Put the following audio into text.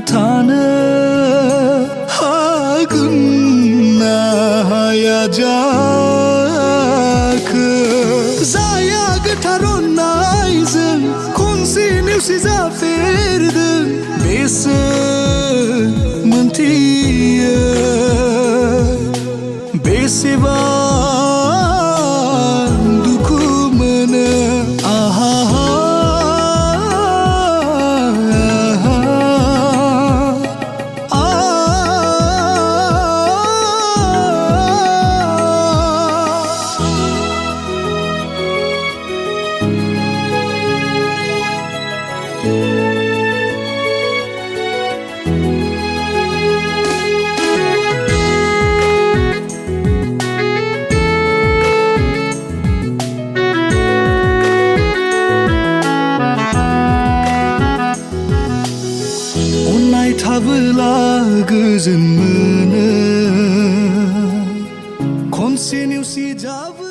tanı Hakkına hayacak Zaya gıtaron naizın Konsiniu si zaferdın Besi mântie Besi van ducumână Tavla gözün mână Conseniu si javă